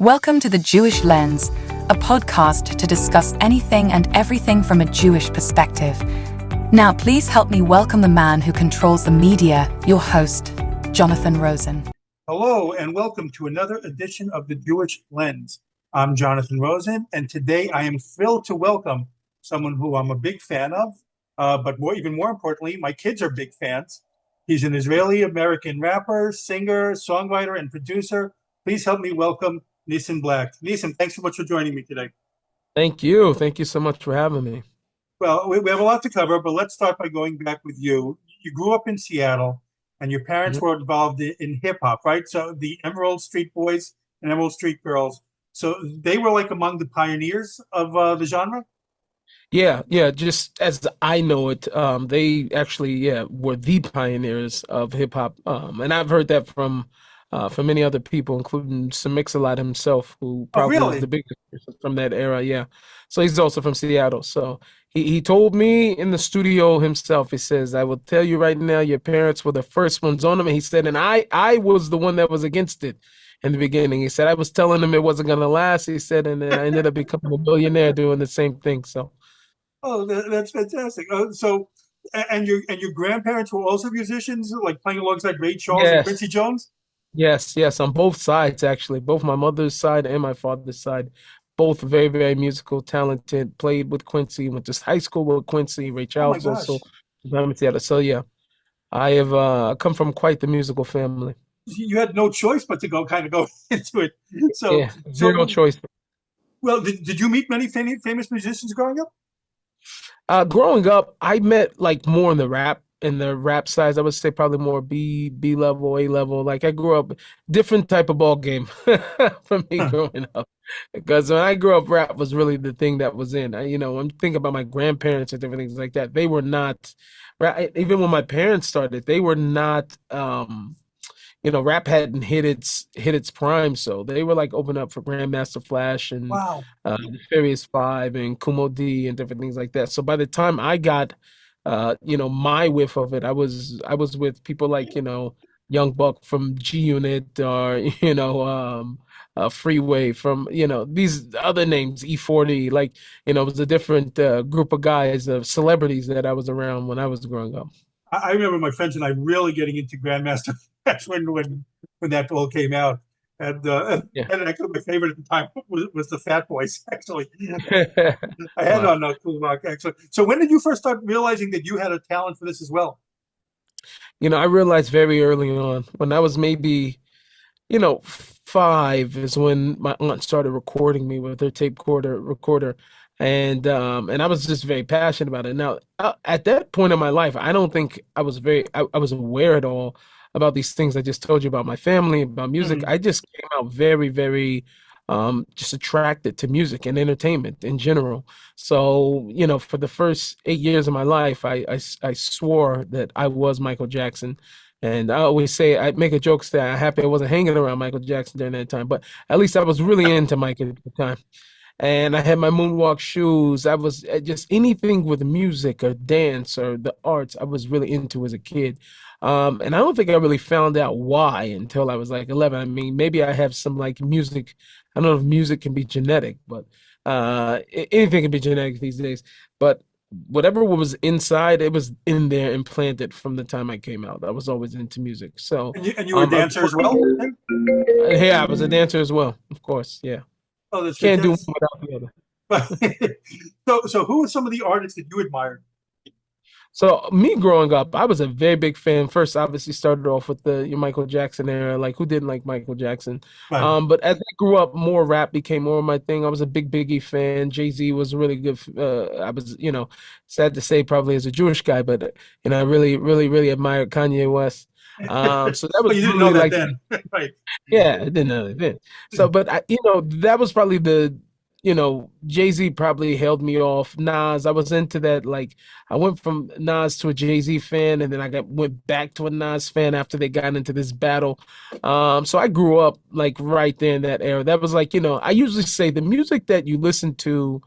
Welcome to The Jewish Lens, a podcast to discuss anything and everything from a Jewish perspective. Now, please help me welcome the man who controls the media, your host, Jonathan Rosen. Hello, and welcome to another edition of The Jewish Lens. I'm Jonathan Rosen, and today I am thrilled to welcome someone who I'm a big fan of, but even more importantly, my kids are big fans. He's an Israeli-American rapper, singer, songwriter, and producer. Please help me welcome Nissim Black. Nissim, thanks so much for joining me today. Thank you. Thank you so much for having me. Well, we have a lot to cover, but let's start by going back with you. You grew up in Seattle, and your parents were involved in hip hop, right? So the Emerald Street Boys and Emerald Street Girls. So they were like among the pioneers of the genre? Yeah. Just as I know it, they actually, were the pioneers of hip hop. And I've heard that from many other people, including Sir Mix-a-Lot himself, who Oh, probably is really? the biggest person from that era. Yeah. So he's also from Seattle. So he told me in the studio himself, he says, I will tell you right now, your parents were the first ones on them. And he said, and I was the one that was against it in the beginning. He said, I was telling them it wasn't going to last. He said, and then I ended up becoming a billionaire doing the same thing. So. Oh, that's fantastic. And your grandparents were also musicians, like playing alongside Ray Charles and Yes. Quincy Jones? Yes, on both sides actually, both my mother's side and my father's side, both very, very musical, talented. Played with Quincy, went to high school with Quincy. Ray Oh my Charles also. gosh. So yeah, I have come from quite the musical family. You had no choice but to go into it. So, Yeah, zero so choice. well, did you meet many famous musicians growing up? Growing up, I met like more in the rap size. I would say probably more B level, A level. Like I grew up different type of ball game for me Huh. growing up. Because when I grew up, rap was really the thing that was in. I'm thinking about my grandparents and different things like that. They were not, even when my parents started, they were not. Rap hadn't hit its prime, so they were like open up for Grandmaster Flash and Wow. the Furious Five and Kumo D and different things like that. So by the time I got, my whiff of it, I was with people like Young Buck from G Unit or Freeway from these other names E40, like it was a different group of guys of celebrities that I was around when I was growing up. I remember my friends and I really getting into Grandmaster Flash when that all came out. Yeah. And actually, my favorite at the time was the Fat Boys. Actually, I had Wow. on Cool Rock. Actually, so when did you first start realizing that you had a talent for this as well? I realized very early on when I was maybe, 5 is when my aunt started recording me with her tape recorder. And I was just very passionate about it. Now, at that point in my life, I don't think I was aware at all about these things I just told you about my family, about music. Mhm. I just came out very, very just attracted to music and entertainment in general. So, for the first 8 years of my life, I swore that I was Michael Jackson. And I always say, I make a joke say I'm happy I wasn't hanging around Michael Jackson during that time, but at least I was really into Michael at the time. And I had my moonwalk shoes. I was just anything with music or dance or the arts, I was really into as a kid. And I don't think I really found out why until I was like 11. I mean, maybe I have some like music. I don't know if music can be genetic, but anything can be genetic these days. But whatever was inside, it was in there implanted from the time I came out. I was always into music. So, And you were a dancer as well? Then? yeah, I was a dancer as well, of course. Yeah, Oh, that's can't do one fantastic. without the other. So who are some of the artists that you admired? So me growing up, I was a very big fan. First, obviously, started off with the your Michael Jackson era. Like, who didn't like Michael Jackson? Right. But as I grew up, more rap became more of my thing. I was a big Biggie fan. Jay-Z was really good. I was, sad to say, probably as a Jewish guy, but I really, really, really admired Kanye West. So that Oh, was you didn't know really that like then, right? yeah, I didn't know that. So, but that was probably Jay-Z probably held me off. Nas, I was into that. Like, I went from Nas to a Jay-Z fan, and then went back to a Nas fan after they got into this battle. So I grew up like right there in that era. That was like, I usually say the music that you listen to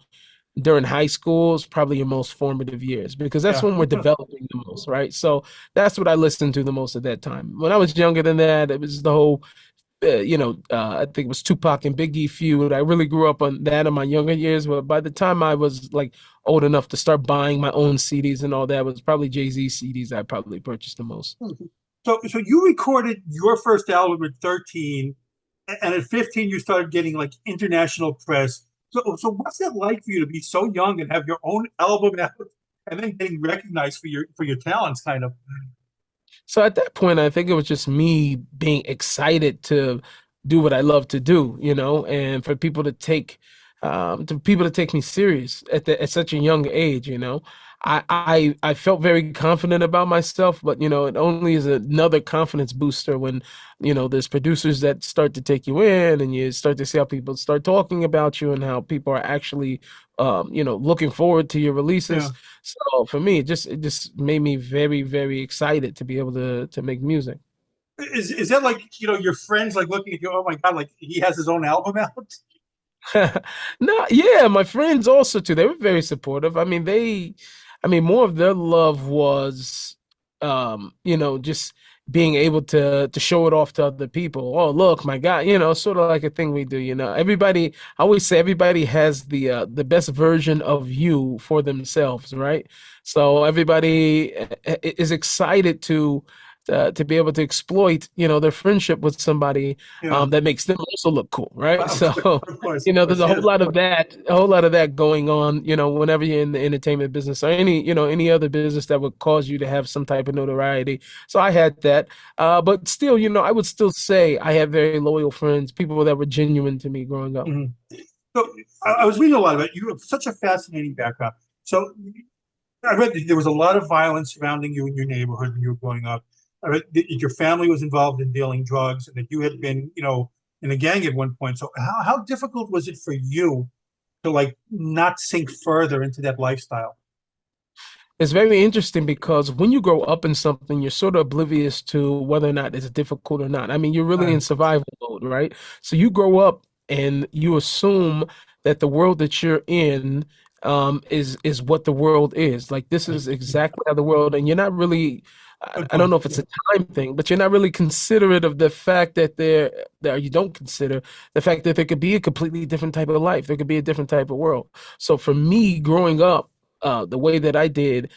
during high school is probably your most formative years because that's Yeah. when we're developing the most, right? So that's what I listened to the most at that time. When I was younger than that, it was the whole I think it was Tupac and Biggie feud. I really grew up on that in my younger years, but by the time I was like old enough to start buying my own CDs and all that, it was probably Jay-Z CDs I probably purchased the most. So you recorded your first album at 13, and at 15 you started getting like international press. So what's it like for you to be so young and have your own album out and then getting recognized for your talents, kind of? So at that point, I think it was just me being excited to do what I love to do, and for people to take me serious at such a young age, I felt very confident about myself, but it only is another confidence booster when, there's producers that start to take you in and you start to see how people start talking about you and how people are actually, looking forward to your releases. Yeah. So for me, it just made me very, very excited to be able to make music. Is that like, your friends like looking at you, oh my God, like he has his own album out? No, yeah, my friends also too. They were very supportive. I mean, more of their love was, just being able to show it off to other people. Oh, look, my God, sort of like a thing we do. Everybody. I always say everybody has the best version of you for themselves, right? So everybody is excited to be able to exploit, their friendship with somebody Yeah. that makes them also look cool, right? Of course, So, of course, of there's course. a whole Yes. lot of that, a whole lot of that going on, whenever you're in the entertainment business or any other business that would cause you to have some type of notoriety. So I had that. But still, I would still say I had very loyal friends, people that were genuine to me growing up. Mhm. So I was reading a lot about you. You have such a fascinating background. So I read that there was a lot of violence surrounding you in your neighborhood when you were growing up. I read that your family was involved in dealing drugs and that you had been, in a gang at one point. So how difficult was it for you to like not sink further into that lifestyle? It's very interesting because when you grow up in something, you're sort of oblivious to whether or not it's difficult or not. I mean, you're really Uh, in survival mode, right? So you grow up and you assume that the world that you're in is what the world is. Like this is exactly how the world, and you're not really. I Good I don't point. know if it's a time thing, but you're not really considerate of the fact that you don't consider the fact that there could be a completely different type of life. There could be a different type of world. So for me, growing up the way that I did,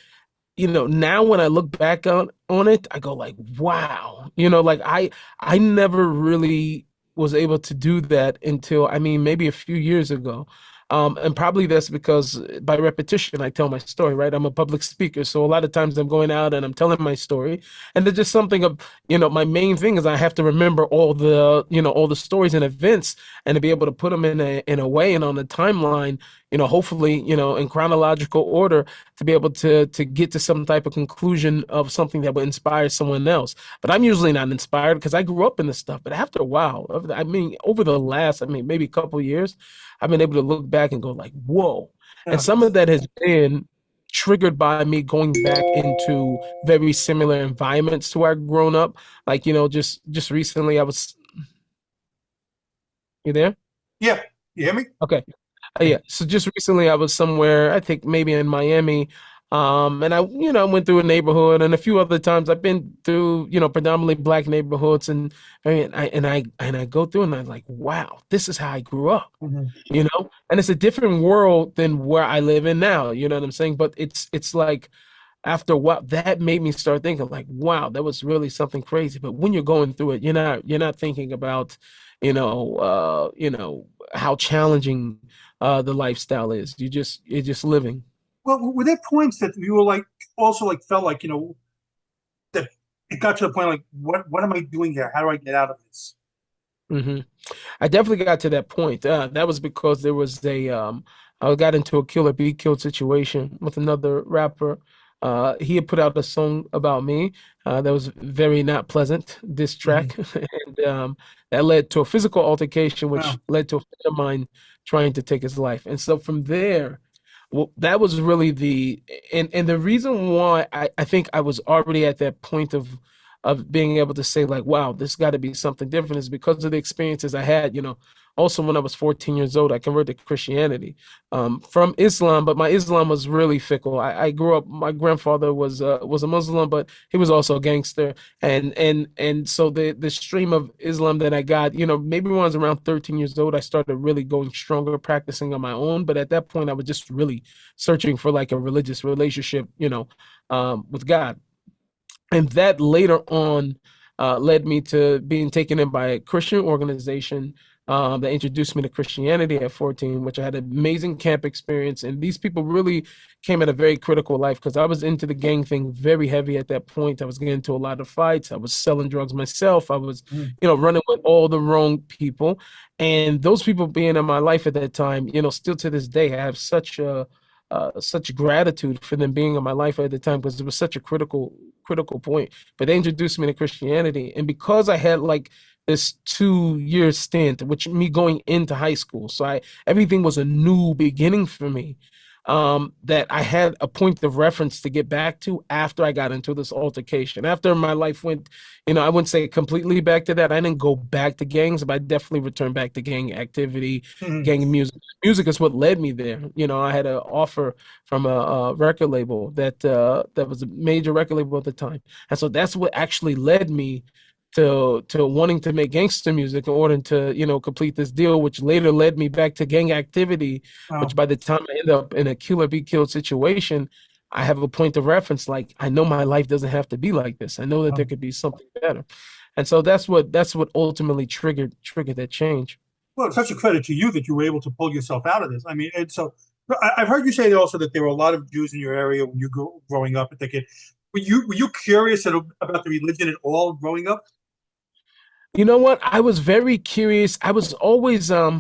now when I look back on it, I go like, wow, like I never really was able to do that until, I mean, maybe a few years ago. And probably that's because by repetition, I tell my story, right? I'm a public speaker. So a lot of times I'm going out and I'm telling my story. And there's just something of, my main thing is I have to remember all the stories and events and to be able to put them in a way and on a timeline, hopefully, in chronological order to be able to get to some type of conclusion of something that would inspire someone else. But I'm usually not inspired because I grew up in this stuff. But after a while, I mean, over the last, I mean, maybe a couple of years, I've been able to look back and go like, whoa. And Yeah. some of that has been triggered by me going back into very similar environments to where I've grown up. Like, just recently I was, you there? Yeah. You hear me? Okay. Yeah. So just recently I was somewhere, I think maybe in Miami. And I went through a neighborhood and a few other times I've been through, predominantly black neighborhoods and I go through and I'm like, wow, this is how I grew up, Mhm. and it's a different world than where I live in now. You know what I'm saying? But it's like after a while that made me start thinking like, wow, that was really something crazy. But when you're going through it, you're not thinking about, how challenging the lifestyle is. You're just living. Well, were there points that you were like also like felt like, that it got to the point like what am I doing here? How do I get out of this? Hmm. I definitely got to that point. That was because there was I got into a Killer Be Killed situation with another rapper. He had put out a song about me that was very not pleasant, diss Mhm. track, and that led to a physical altercation, which Wow. led to a friend of mine trying to take his life. And so from there, well, that was really and the reason why I think I was already at that point of of being able to say like, wow, this got to be something different is because of the experiences I had, Also, when I was 14 years old, I converted to Christianity from Islam, but my Islam was really fickle. I grew up. My grandfather was a Muslim, but he was also a gangster, and so the stream of Islam that I got, maybe when I was around 13 years old, I started really going stronger, practicing on my own. But at that point, I was just really searching for like a religious relationship, with God. And that later on led me to being taken in by a Christian organization that introduced me to Christianity at 14, which I had an amazing camp experience. And these people really came at a very critical life because I was into the gang thing very heavy at that point. I was getting into a lot of fights. I was selling drugs myself. I was, Mm. running with all the wrong people. And those people being in my life at that time, still to this day, I have such gratitude for them being in my life at the time because it was such a critical point. But they introduced me to Christianity, and because I had like this 2 year stint, which me going into high school, so I everything was a new beginning for me. That I had a point of reference to get back to after I got into this altercation. After my life went, I wouldn't say completely back to that. I didn't go back to gangs, but I definitely returned back to gang activity, Mhm. gang music. Music is what led me there. I had an offer from a record label that was a major record label at the time, and so that's what actually led me to wanting to make gangster music in order to complete this deal, which later led me back to gang activity. Which Wow. by the time I end up in a kill or be killed situation, I have a point of reference. Like I know my life doesn't have to be like this. I know that there Um, could be something better, and so that's what ultimately triggered that change. well, it's such a credit to you that you were able to pull yourself out of this. I mean, it's so. I've heard you say also that there were a lot of Jews in your area when you grew growing up. I think it. Were you curious about the religion at all growing up? You know what? I was very curious. I was always uh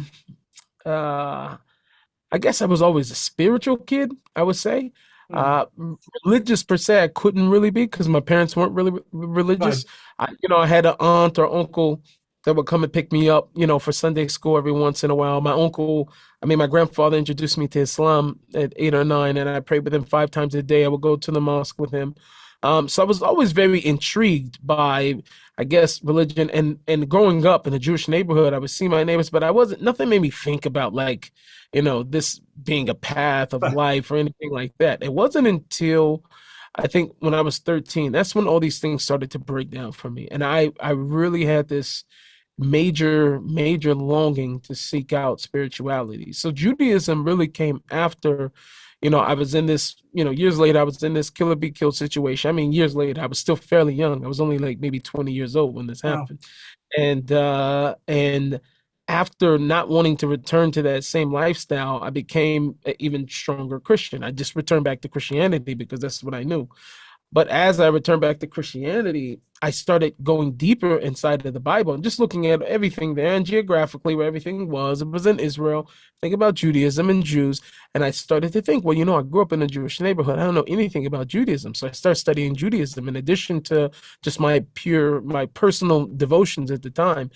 I guess I was always a spiritual kid, I would say. Mm. Religious per se, I couldn't really be because my parents weren't really Right. religious. I had an aunt or uncle that would come and pick me up, for Sunday school every once in a while. My grandfather introduced me to Islam at 8 or 9, and I prayed with him 5 times a day. I would go to the mosque with him. So I was always very intrigued by, I guess, religion. And growing up in a Jewish neighborhood, I would see my neighbors, but I wasn't, nothing made me think about like, this being a path of Right. life or anything like that. It wasn't until I think when I was 13, that's when all these things started to break down for me. And I really had this major longing to seek out spirituality. So Judaism really came after, I was in this, years later, I was in this kill or be killed situation. I mean, years later, I was still fairly young. I was only like maybe 20 years old when this Wow. happened. And after not wanting to return to that same lifestyle, I became an even stronger Christian. I just returned back to Christianity because that's what I knew. But as I returned back to Christianity, I started going deeper inside of the Bible and just looking at everything there and geographically where everything was. It was in Israel. Think about Judaism and Jews. And I started to think, well, I grew up in a Jewish neighborhood. I don't know anything about Judaism. So I started studying Judaism in addition to just my personal devotions at the time.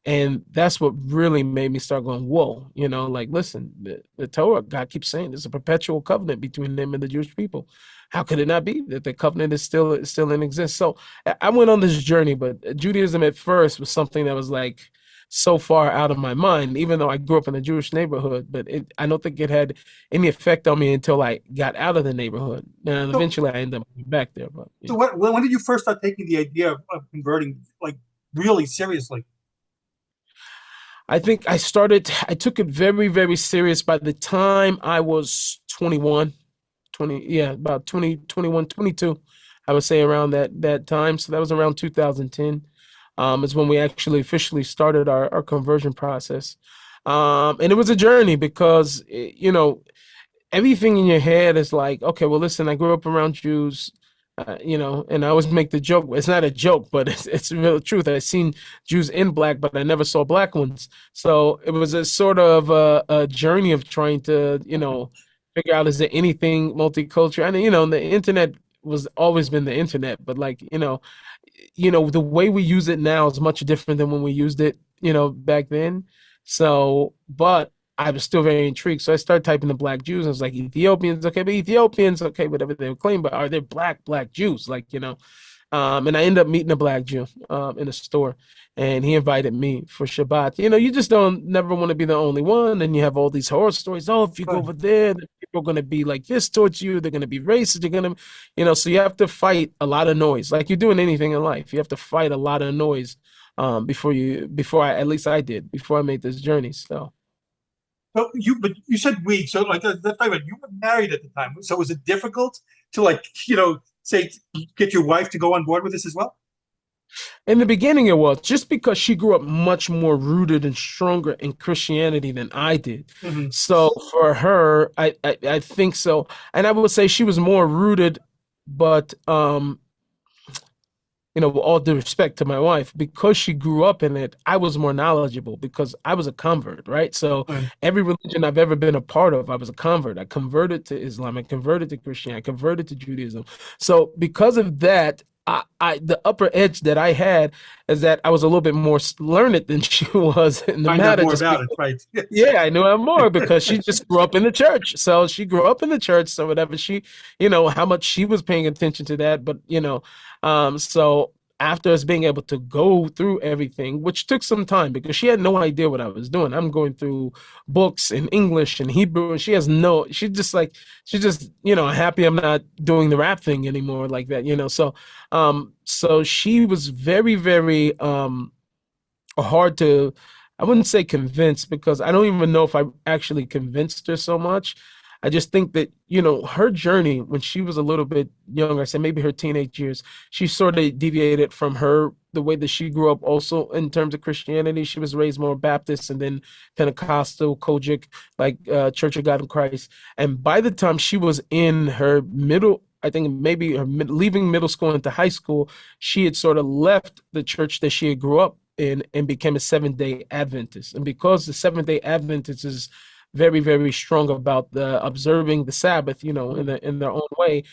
And that's what really made me start going, whoa, like, listen, the Torah, God keeps saying there's a perpetual covenant between them and the Jewish people. How could it not be that the covenant is still in existence? So I went on this journey, but Judaism at first was something that was like so far out of my mind, even though I grew up in a Jewish neighborhood. But I don't think it had any effect on me until I got out of the neighborhood. And So, eventually I ended up going back there. But so when did you first start taking the idea of converting, like really seriously? I think I took it very, very serious by the time I was 21, 20, yeah, about 20, 21, 22. I would say around that time. So that was around 2010, is when we actually officially started our conversion process. And it was a journey because, everything in your head is like, okay, well, listen, I grew up around Jews, and I always make the joke. It's not a joke, but it's the real truth. I've seen Jews in black, but I never saw black ones. So it was a sort of a journey of trying to, figure out is there anything multicultural. And the internet was always been the internet, but like, the way we use it now is much different than when we used it, back then. So, but I was still very intrigued. So I started typing the black Jews. I was like, Ethiopians, okay, but Ethiopians, okay, whatever they claim, but are there black Jews? Like, And I ended up meeting a black Jew in a store, and he invited me for Shabbat. You just don't never want to be the only one, and you have all these horror stories. Oh, if you go Right. over there, the people are going to be like this towards you. They're going to be racist. They're going to, so you have to fight a lot of noise, like you do in anything in life. You have to fight a lot of noise before I, at least I did, before I made this journey. So. But you said we, so like that's right. You were married at the time, so was it difficult to like, say get your wife to go on board with this as well? In the beginning, it was just because she grew up much more rooted and stronger in Christianity than I did. Hmm. So for her, I think so. And I would say she was more rooted, but with all due respect to my wife, because she grew up in it, I was more knowledgeable because I was a convert, right? So Right. every religion I've ever been a part of, I was a convert. I converted to Islam, I converted to Christianity, I converted to Judaism. So because of that, the upper edge that I had is that I was a little bit more learned than she was in the Find out matter, more just about because, it, right? Yes. yeah, I knew her more because she just grew up in the church. So she grew up in the church. So whatever how much she was paying attention to that. But, so after us being able to go through everything, which took some time because she had no idea what I was doing. I'm going through books in English and Hebrew, and she's just, happy I'm not doing the rap thing anymore like that. So she was very, very, hard to, I wouldn't say convince because I don't even know if I actually convinced her so much. I just think that, her journey when she was a little bit younger, I said maybe her teenage years, she sort of deviated from the way that she grew up also in terms of Christianity. She was raised more Baptist and then Pentecostal, Kojic, like Church of God in Christ. And by the time she was in her middle, I think maybe leaving middle school into high school, she had sort of left the church that she had grew up in and became a Seventh-day Adventist. And because the Seventh-day Adventist is very, very strong about the observing the Sabbath, in their own way,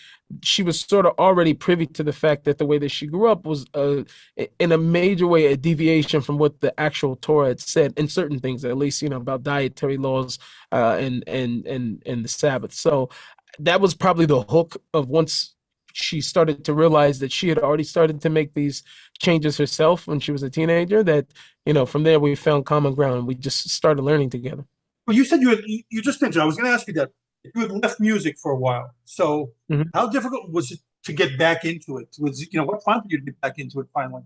she was sort of already privy to the fact that the way that she grew up was, in a major way, a deviation from what the actual Torah had said in certain things, at least, about dietary laws, and the Sabbath. So that was probably the hook of once she started to realize that she had already started to make these changes herself when she was a teenager, that, from there we found common ground and we just started learning together. Well, you said you just mentioned. I was going to ask you that you had left music for a while. So Mhm. how difficult was it to get back into it? What prompted you to get back into it finally?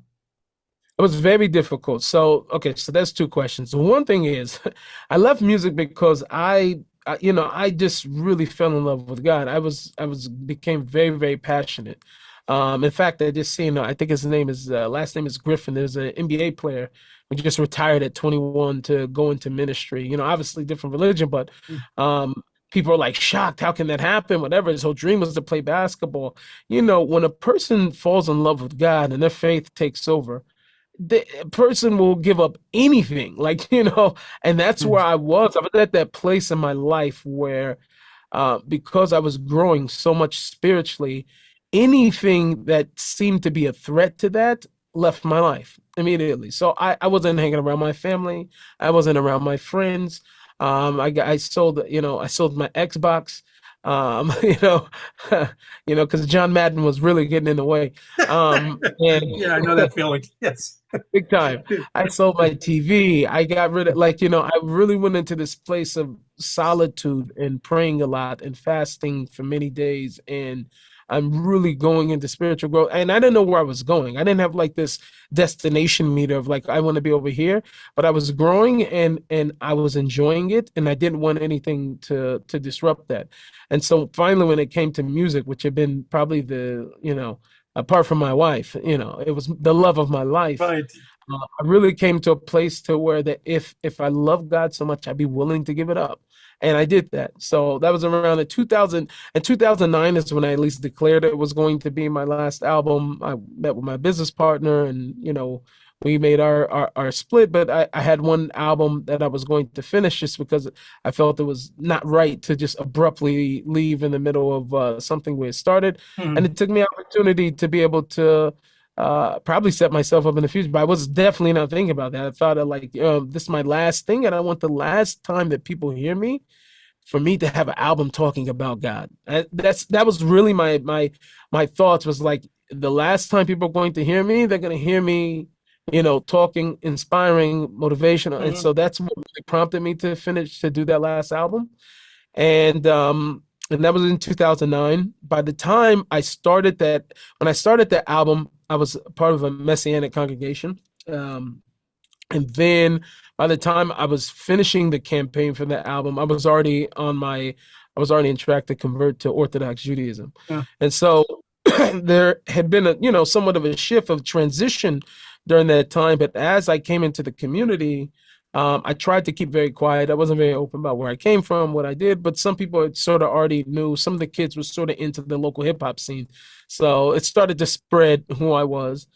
It was very difficult. So, okay, so that's two questions. The one thing is, I left music because I just really fell in love with God. Became very, very passionate. In fact, I just seen, I think his name is, last name is Griffin. There's an NBA player who just retired at 21 to go into ministry. Obviously different religion, but, people are like shocked. How can that happen? Whatever. His whole dream was to play basketball. When a person falls in love with God and their faith takes over, the person will give up anything, like, and that's where I was at that place in my life where, because I was growing so much spiritually, anything that seemed to be a threat to that left my life immediately. So I wasn't hanging around my family, I wasn't around my friends. I sold, I sold my Xbox, you know because John Madden was really getting in the way. And Yeah, I know that feeling. Yes. big time. I sold my TV. I got rid of, I really went into this place of solitude and praying a lot and fasting for many days. And I'm really going into spiritual growth. And I didn't know where I was going. I didn't have like this destination meter of like, I want to be over here, but I was growing and I was enjoying it. And I didn't want anything to disrupt that. And so finally, when it came to music, which had been probably apart from my wife, it was the love of my life. Right. I really came to a place to where that if I love God so much, I'd be willing to give it up. And I did that. So that was around the 2000 and 2009 is when I at least declared it was going to be my last album. I met with my business partner and, we made our split, but I had one album that I was going to finish just because I felt it was not right to just abruptly leave in the middle of something we had started. And Mhm. it took me opportunity to be able to probably set myself up in the future. But I was definitely not thinking about that. I thought of like, this is my last thing, and I want the last time that people hear me for me to have an album talking about God. That was really my thoughts was like, the last time people are going to hear me, they're going to hear me, talking, inspiring, motivational. And Mhm. so that's what really prompted me to do that last album. And that was in 2009. By the time when I started that album, I was part of a Messianic congregation. Um, and then by the time I was finishing the campaign for that album, I was already in track to convert to Orthodox Judaism. Yeah. And so there had been somewhat of a shift of transition during that time. But as I came into the community, I tried to keep very quiet. I wasn't very open about where I came from, what I did, but some people had sort of already knew. Some of the kids were sort of into the local hip hop scene. So it started to spread who I was.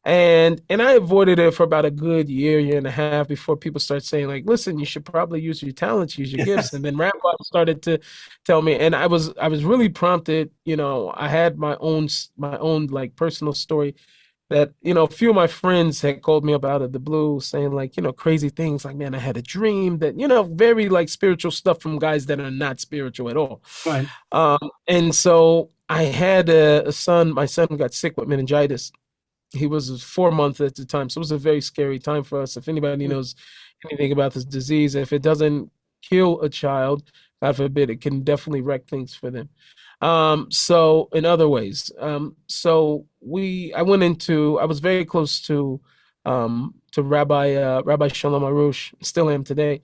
And I avoided it for about a good year and a half before people start saying, like, listen, you should probably use your talents, use your gifts. Yes. And then Rampart started to tell me, and I was really prompted. I had my own like personal story that, a few of my friends had called me up out of the blue saying, like, crazy things like, man, I had a dream that, very like spiritual stuff from guys that are not spiritual at all. Right. And so I had a son. My son got sick with meningitis. He was 4 months at the time, so it was a very scary time for us. If anybody knows anything about this disease, if it doesn't kill a child, God forbid, it can definitely wreck things for them. So in other ways, I was very close to Rabbi Shalom Arush, still am today,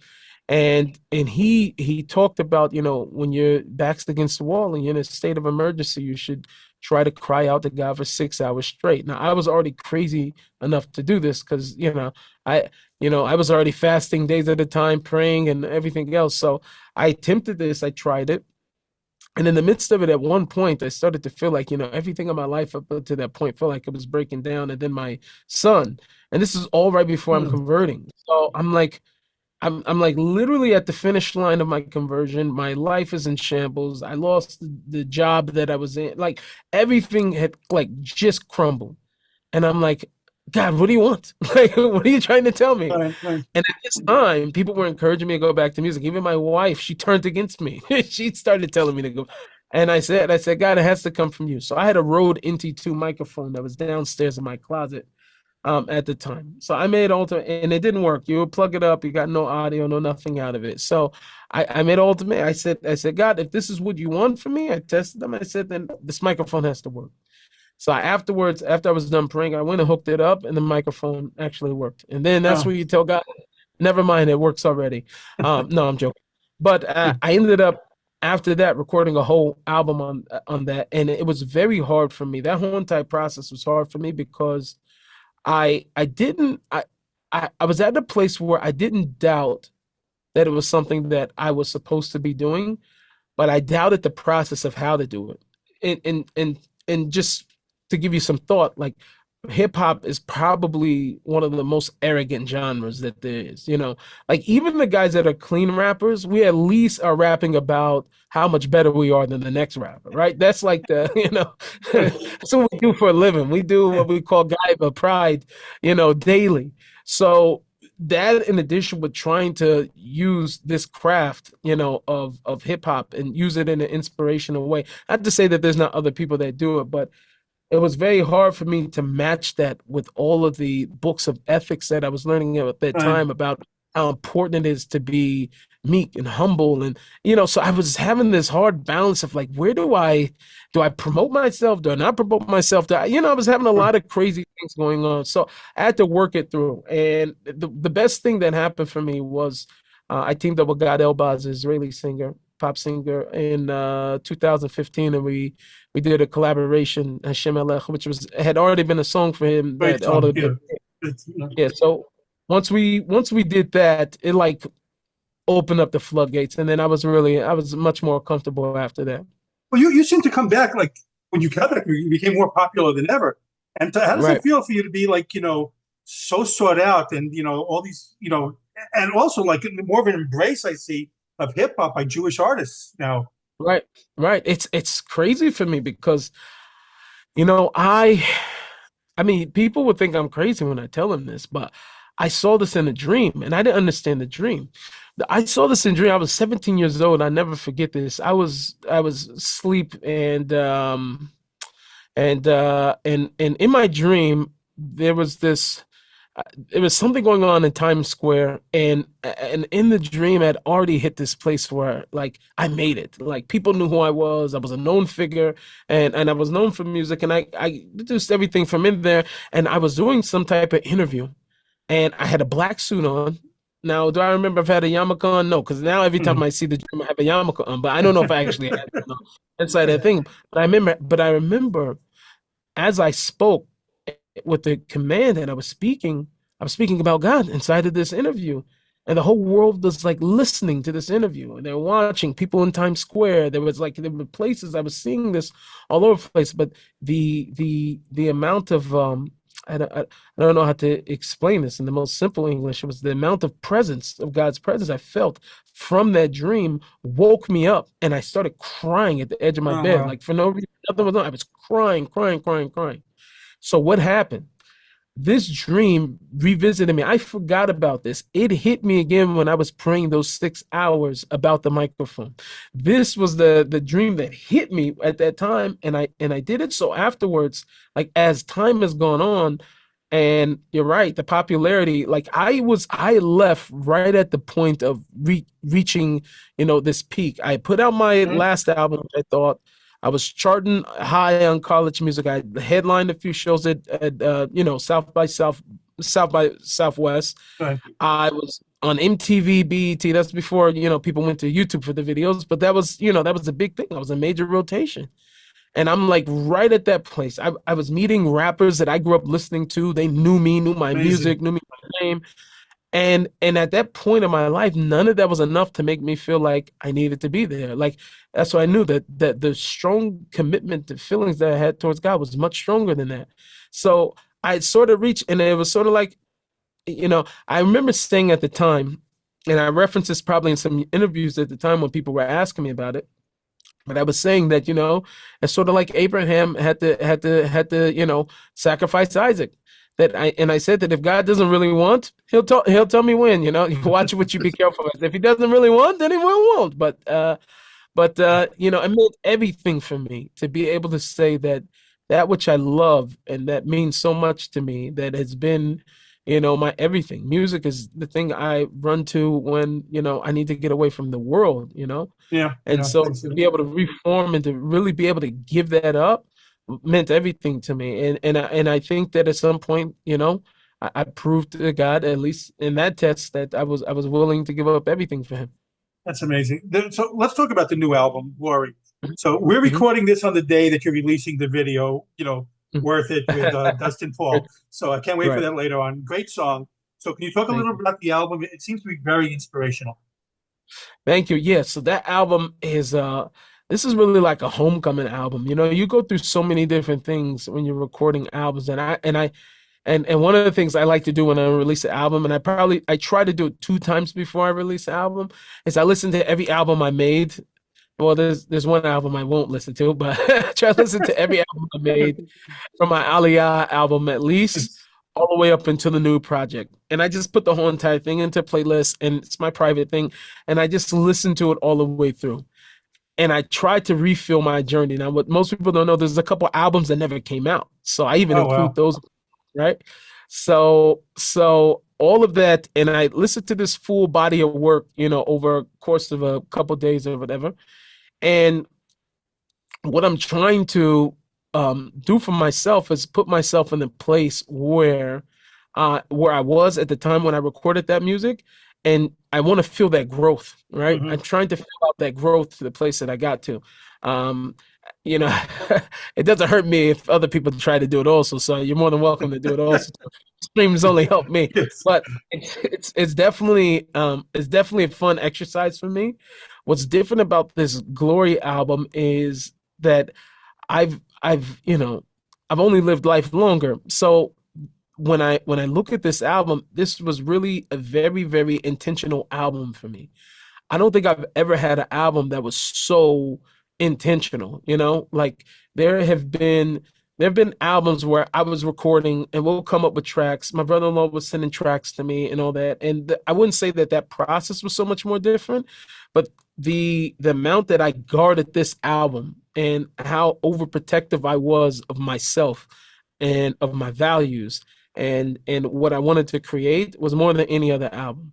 and he talked about, when your back's against the wall and you're in a state of emergency, you should try to cry out to God for 6 hours straight. Now, I was already crazy enough to do this because, I was already fasting days at a time, praying and everything else. So I attempted this, I tried it. And in the midst of it, at one point, I started to feel like, everything in my life up to that point felt like it was breaking down. And then my son, and this is all right before I'm Mm. converting. So I'm like literally at the finish line of my conversion. My life is in shambles. I lost the job that I was in. Like everything had like just crumbled. And I'm like, God, what do you want? Like, what are you trying to tell me? Right. Right. And at this time, people were encouraging me to go back to music. Even my wife, she turned against me. She started telling me to go. And I said, God, it has to come from you. So I had a Rode NT2 microphone that was downstairs in my closet at the time. So I made Ultimate, and it didn't work. You would plug it up, you got no audio, no nothing out of it. So I made Ultimate. I said, God, if this is what you want from me, I tested them. I said, then this microphone has to work. So afterwards, after I was done praying, I went and hooked it up, and the microphone actually worked. And then that's Oh. where you tell God, never mind, it works already. No, I'm joking. But I ended up after that recording a whole album on that, and it was very hard for me. That whole entire process was hard for me because I didn't I was at a place where I didn't doubt that it was something that I was supposed to be doing, but I doubted the process of how to do it. And just to give you some thought, like hip hop is probably one of the most arrogant genres that there is. Like even the guys that are clean rappers, we at least are rapping about how much better we are than the next rapper, right? That's like the, that's what we do for a living. We do what we call Gaiba pride, daily. So that in addition with trying to use this craft, of hip hop and use it in an inspirational way. Not to say that there's not other people that do it, but it was very hard for me to match that with all of the books of ethics that I was learning at that Right. time about how important it is to be meek and humble. And, so I was having this hard balance of like, where do I promote myself? Do I not promote myself? I was having a lot of crazy things going on. So I had to work it through. And the best thing that happened for me was I teamed up with Gad Elbaz, Israeli singer, pop singer, in 2015, and we did a collaboration, Hashem Elech, which had already been a song for him Great that all song. the Yeah. good. Yeah. So once we did that, it like opened up the floodgates, and then I was much more comfortable after that. Well, you seem to come back like when you got back, you became more popular than ever. And how does it Right. feel for you to be like, so sought out and, all these, and also like more of an embrace I see of hip hop by Jewish artists now. Right. Right. It's crazy for me because, you know, I I mean, people would think I'm crazy when I tell them this, but I saw this in a dream and I didn't understand the dream. I saw this in a dream. I was 17 years old. I never forget this. I was asleep, And in my dream, there was this there was something going on in Times Square, and in the dream I'd already hit this place where like I made it. Like people knew who I was. I was a known figure, and I was known for music, and I deduced everything from in there. And I was doing some type of interview, and I had a black suit on. Now, do I remember if I had a yarmulke on? No, because now every time Mhm. I see the dream, I have a yarmulke on. But I don't know if I actually had it on inside that thing. But I remember as I spoke with the command and I was speaking about God inside of this interview. And the whole world was like listening to this interview and they're watching people in Times Square. There were places I was seeing this all over the place, but the amount of I don't know how to explain this in the most simple English. It was the amount of presence of God's presence I felt from that dream woke me up and I started crying at the edge of my Oh, bed, wow. like for no reason, nothing was on. I was crying, crying, crying, crying. So what happened? This dream revisited me. I forgot about this. It hit me again when I was praying those 6 hours about the microphone. This was the dream that hit me at that time, and I did it. So afterwards, like as time has gone on, and you're right, the popularity, like I left right at the point of reaching, this peak. I put out my Mhm. last album, which I thought I was charting high on college music. I headlined a few shows at South by Southwest. Right. I was on MTV, BET. That's before, people went to YouTube for the videos, but that was a big thing. I was a major rotation. And I'm like right at that place. I was meeting rappers that I grew up listening to. They knew me, knew my Amazing. music, knew me by name. And at that point in my life, none of that was enough to make me feel like I needed to be there. Like that's why I knew that the strong commitment, the feelings that I had towards God was much stronger than that. So I sort of reached, and it was sort of like, I remember saying at the time, and I referenced this probably in some interviews at the time when people were asking me about it. But I was saying that, it's sort of like Abraham had to, sacrifice Isaac. And I said that if God doesn't really want, he'll tell me when, you watch what you be careful with. If he doesn't really want, then he won't. But it meant everything for me to be able to say that that which I love and that means so much to me, that has been, my everything. Music is the thing I run to when, I need to get away from the world. Yeah, And yeah, so I see. to be able to reform and to really be able to give that up meant everything to me. And I think that at some point, I proved to God, at least in that test, that I was willing to give up everything for him. That's amazing. So let's talk about the new album, Glory. So we're Mhm, recording this on the day that you're releasing the video, mhm, Worth It with Dustin Paul. So I can't wait for Right. that later on. Great song. So can you talk a Thank little you. bit about the album? It seems to be very inspirational. Thank you. Yeah, so that album is this is really like a homecoming album. You go through so many different things when you're recording albums, and one of the things I like to do when I release an album, and I try to do it 2 times before I release an album, is I listen to every album I made. Well, there's one album I won't listen to, but I try to listen to every album I made from my Aliyah album at least all the way up into the new project. And I just put the whole entire thing into playlist, and it's my private thing, and I just listen to it all the way through. And I try to refill my journey. Now, what most people don't know, there's a couple albums that never came out. So I even Oh, include wow. those, right? So all of that, and I listen to this full body of work, over a course of a couple days or whatever. And what I'm trying to do for myself is put myself in the place where I was at the time when I recorded that music, and I want to feel that growth, right? Hmm. I'm trying to feel out that growth to the place that I got to. Um, you know, it doesn't hurt me if other people try to do it also. So you're more than welcome to do it also. Streams only help me, Yes. but it's definitely a fun exercise for me. What's different about this Glory album is that I've only lived life longer. So when I look at this album, this was really a very, very intentional album for me. I don't think I've ever had an album that was so intentional. Like there have been albums where I was recording and we'll come up with tracks. My brother-in-law was sending tracks to me and all that. And I wouldn't say that process was so much more different, but the amount that I guarded this album and how overprotective I was of myself and of my values and what I wanted to create was more than any other album.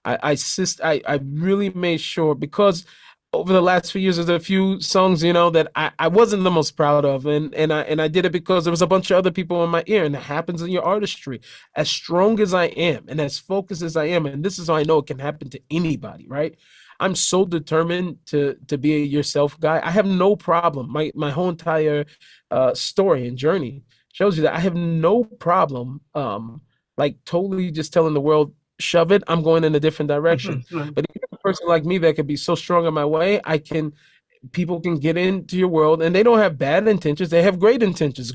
I really made sure because over the last few years there's a few songs, that I wasn't the most proud of and I did it because there was a bunch of other people in my ear, and it happens in your artistry. As strong as I am and as focused as I am, and this is how I know it can happen to anybody, right? I'm so determined to be a yourself guy. I have no problem. My whole entire story and journey shows you that I have no problem like totally just telling the world, shove it, I'm going in a different direction. But even a person like me that could be so strong in my way, people can get into your world and they don't have bad intentions. They have great intentions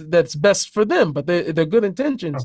that's best for them, but they're good intentions.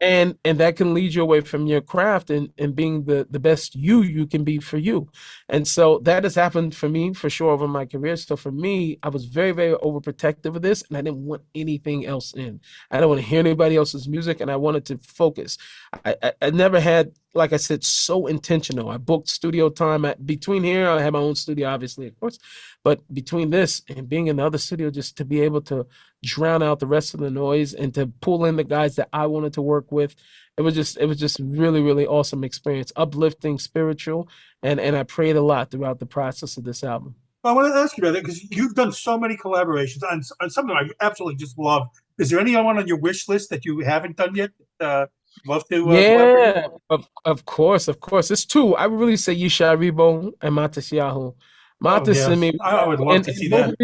And that can lead you away from your craft and being the best you can be for you. And so that has happened for me for sure over my career. So for me, I was very, very overprotective of this, and I didn't want anything else in. I don't want to hear anybody else's music, and I wanted to focus. I never had, like I said, so intentional. I booked studio time between here. I have my own studio, obviously, of course, but between this and being in the other studio, just to be able to drown out the rest of the noise and to pull in the guys that I wanted to work with, it was just really, really awesome experience, uplifting, spiritual, and I prayed a lot throughout the process of this album. Well, I want to ask you about that because you've done so many collaborations on something I absolutely just love. Is there anyone on your wish list that you haven't done yet? Love to collaborate? Yeah, of course, of course. It's two. I would really say Yishai Ribo and Matis Yahoo. Oh, Matis and yes. me, I would love to see that.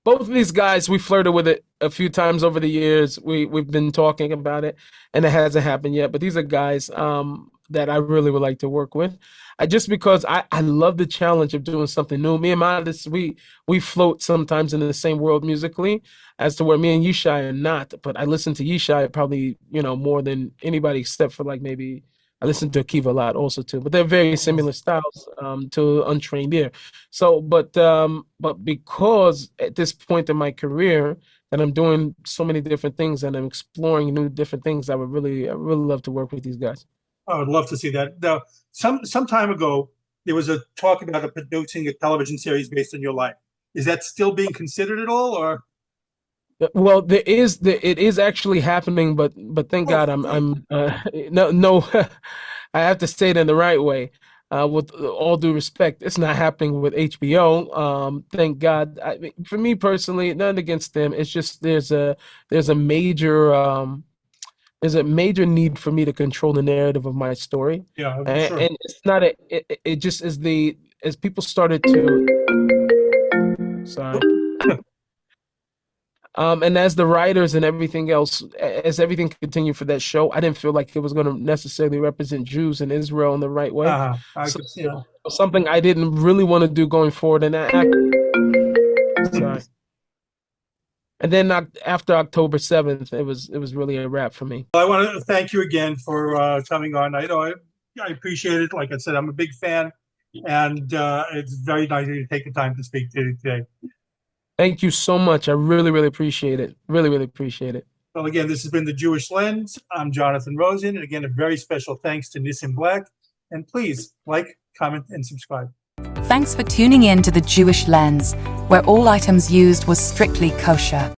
both of these guys, we flirted with it a few times over the years. We've been talking about it, and it hasn't happened yet. But these are guys that I really would like to work with. Just because I love the challenge of doing something new. Me and Matis, we float sometimes in the same world musically, as to where me and Yishai are not. But I listen to Yishai probably, more than anybody except for like maybe I listen to Akiva a lot also too. But they're very similar styles to untrained ear. So, but because at this point in my career that I'm doing so many different things and I'm exploring new different things, I really love to work with these guys. I would love to see that. Now, some time ago, there was a talk about producing a television series based on your life. Is that still being considered at all, or? Well, it is actually happening, but thank God I'm no, I have to say it in the right way. With all due respect, it's not happening with HBO. Thank God. For me personally, nothing against them. It's just there's a major need for me to control the narrative of my story. Yeah, sure. And it's not it just is as people started to sorry. And as the writers and everything else, as everything continued for that show, I didn't feel like it was going to necessarily represent Jews in Israel in the right way. I could see that. Something I didn't really want to do going forward. And sorry. And then after October 7th, it was really a wrap for me. Well, I want to thank you again for coming on. I appreciate it. Like I said, I'm a big fan, and it's very nice of you to take the time to speak to you today. Thank you so much. I really, really appreciate it. Really, really appreciate it. Well, again, this has been The Jewish Lens. I'm Jonathan Rosen. And again, a very special thanks to Nissim Black. And please like, comment, and subscribe. Thanks for tuning in to The Jewish Lens, where all items used was strictly kosher.